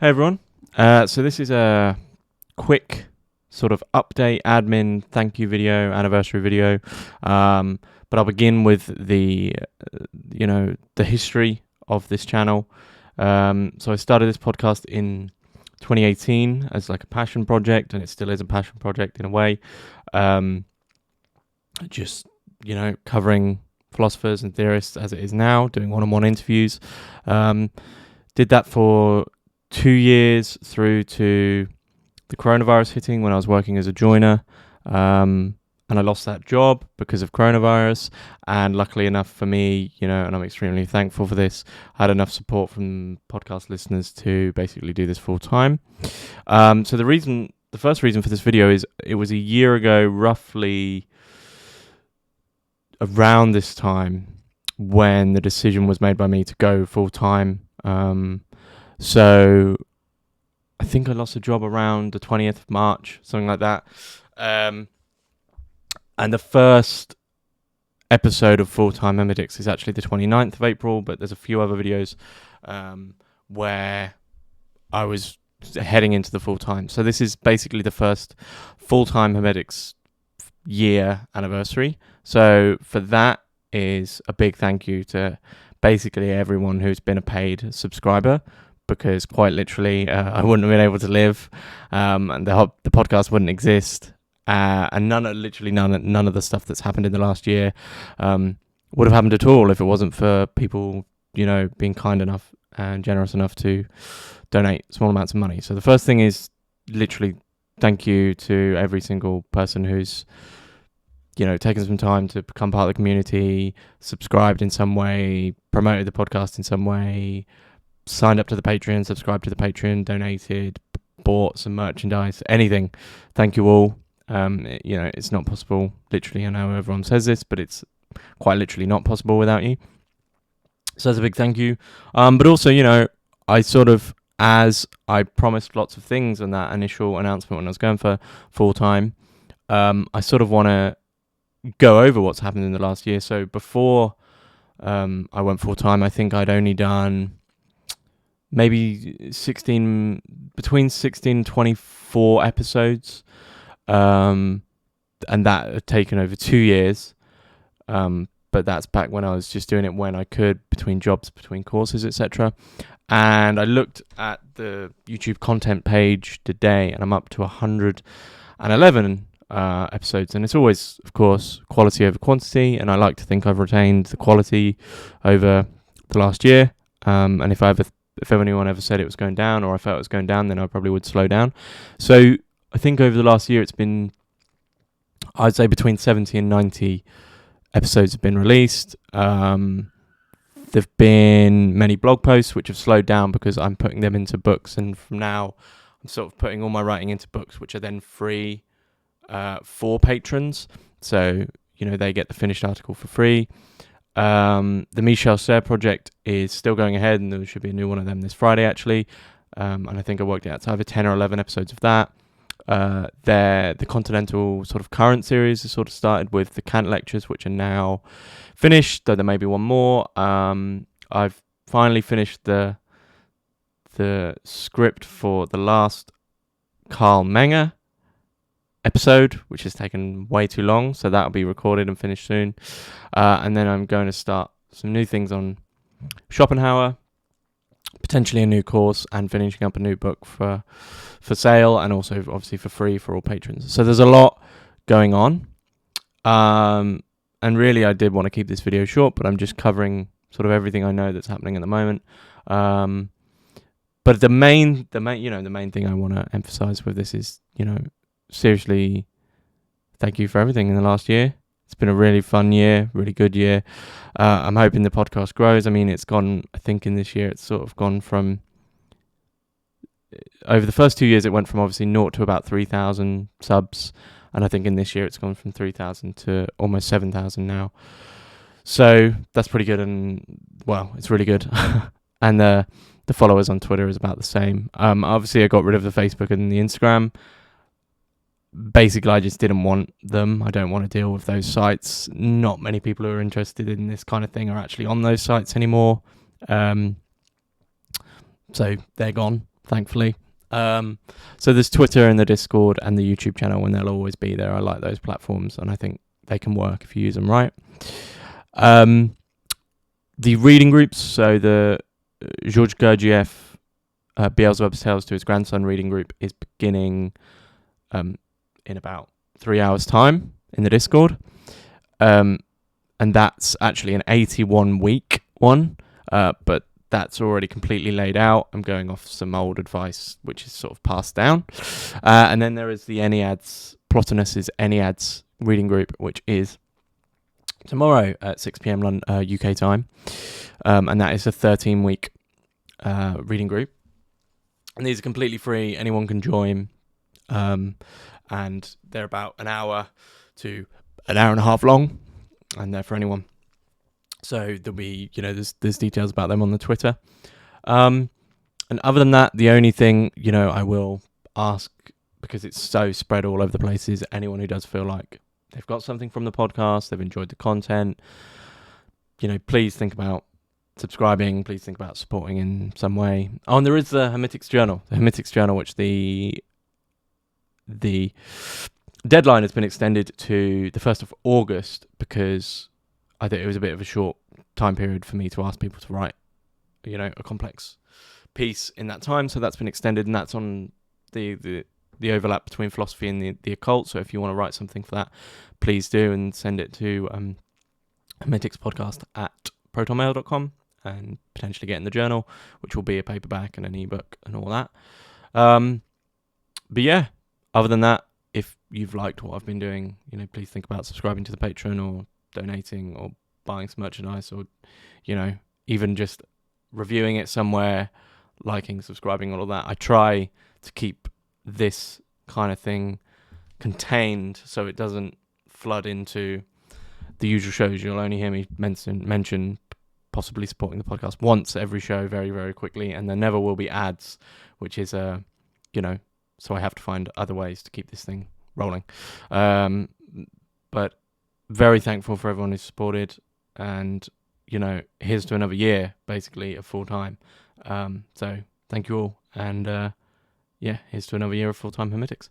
Hey everyone. So this is a quick sort of update, admin, thank you video, anniversary video. But I'll begin with the history of this channel. So I started this podcast in 2018 as like a passion project, and it still is a passion project in a way. Just covering philosophers and theorists as it is now, doing one-on-one interviews. Did that for 2 years through to the coronavirus hitting when I was working as a joiner. And I lost that job because of coronavirus. And luckily enough for me, and I'm extremely thankful for this, I had enough support from podcast listeners to basically do this full time. So the first reason for this video is it was a year ago, roughly around this time, when the decision was made by me to go full time. So I think I lost a job around the 20th of March, something like that. And the first episode of Full-Time Hermitix is actually the 29th of April, but there's a few other videos where I was heading into the full-time. So this is basically the first Full-Time Hermitix year anniversary. So for that is a big thank you to basically everyone who's been a paid subscriber, because quite literally I wouldn't have been able to live, and the podcast wouldn't exist, and none of the stuff that's happened in the last year would have happened at all if it wasn't for people being kind enough and generous enough to donate small amounts of money. So the first thing is literally thank you to every single person who's taken some time to become part of the community, subscribed in some way, promoted the podcast in some way, signed up to the Patreon, subscribed to the Patreon, donated, bought some merchandise, anything. Thank you all. It's not possible. Literally, I know everyone says this, but it's quite literally not possible without you. So that's a big thank you. But also, I sort of, as I promised lots of things on that initial announcement when I was going for full time, I sort of want to go over what's happened in the last year. So before I went full time, I think I'd only done maybe between 16 and 24 episodes, and that had taken over 2 years, but that's back when I was just doing it when I could, between jobs, between courses, etc. And I looked at the YouTube content page today, and I'm up to 111 episodes, and it's always, of course, quality over quantity, and I like to think I've retained the quality over the last year, and if anyone ever said it was going down, or I felt it was going down, then I probably would slow down. So I think over the last year it's been, I'd say, between 70 and 90 episodes have been released. There've been many blog posts which have slowed down because I'm putting them into books, and from now I'm sort of putting all my writing into books, which are then free for patrons. So they get the finished article for free. The Michel Serre project is still going ahead, and there should be a new one of them this Friday, actually. And I think I worked it out to either 10 or 11 episodes of that. The Continental sort of current series has sort of started with the Kant lectures, which are now finished, though there may be one more. I've finally finished the script for the last Karl Menger episode, which has taken way too long, so that'll be recorded and finished soon. And then I'm going to start some new things on Schopenhauer, potentially a new course, and finishing up a new book for sale, and also obviously for free for all patrons. So there's a lot going on, and really I did want to keep this video short, but I'm just covering sort of everything I know that's happening at the moment. But the main thing I want to emphasize with this is, seriously, thank you for everything in the last year. It's been a really fun year, really good year. I'm hoping the podcast grows. I mean, it's gone, I think in this year, it's sort of gone from, over the first 2 years, it went from obviously 0 to about 3,000 subs. And I think in this year, it's gone from 3,000 to almost 7,000 now. So that's pretty good. And, well, it's really good. And the followers on Twitter is about the same. Obviously, I got rid of the Facebook and the Instagram. Basically, I just didn't want them. I don't want to deal with those sites. Not many people who are interested in this kind of thing are actually on those sites anymore. So they're gone thankfully. So there's Twitter and the Discord and the YouTube channel, and they'll always be there. I like those platforms, and I think they can work if you use them right. The reading groups, so the George Gurdjieff, Beelzebub's Tales to His Grandson reading group is beginning in about 3 hours' time in the Discord. And that's actually an 81-week one, but that's already completely laid out. I'm going off some old advice, which is sort of passed down. And then there is the Enneads, Plotinus's Enneads reading group, which is tomorrow at 6 p.m. UK time. And that is a 13-week reading group. And these are completely free. Anyone can join. And they're about an hour to an hour and a half long. And they're for anyone. So there'll be, there's details about them on the Twitter. And other than that, the only thing, I will ask, because it's so spread all over the place, is anyone who does feel like they've got something from the podcast, they've enjoyed the content, please think about subscribing, please think about supporting in some way. Oh, and there is the Hermitix Journal, which the deadline has been extended to the 1st of August, because I think it was a bit of a short time period for me to ask people to write, a complex piece in that time. So that's been extended, and that's on the overlap between philosophy and the occult. So if you want to write something for that, please do, and send it to hermitixpodcast@protonmail.com and potentially get in the journal, which will be a paperback and an ebook and all that. But yeah, other than that, if you've liked what I've been doing, please think about subscribing to the Patreon, or donating, or buying some merchandise, or even just reviewing it somewhere, liking, subscribing, all of that. I try to keep this kind of thing contained so it doesn't flood into the usual shows. You'll only hear me mention possibly supporting the podcast once every show, very, very quickly, and there never will be ads, which is so I have to find other ways to keep this thing rolling. But very thankful for everyone who's supported, and here's to another year basically of full-time. So thank you all, and here's to another year of full-time Hermitix.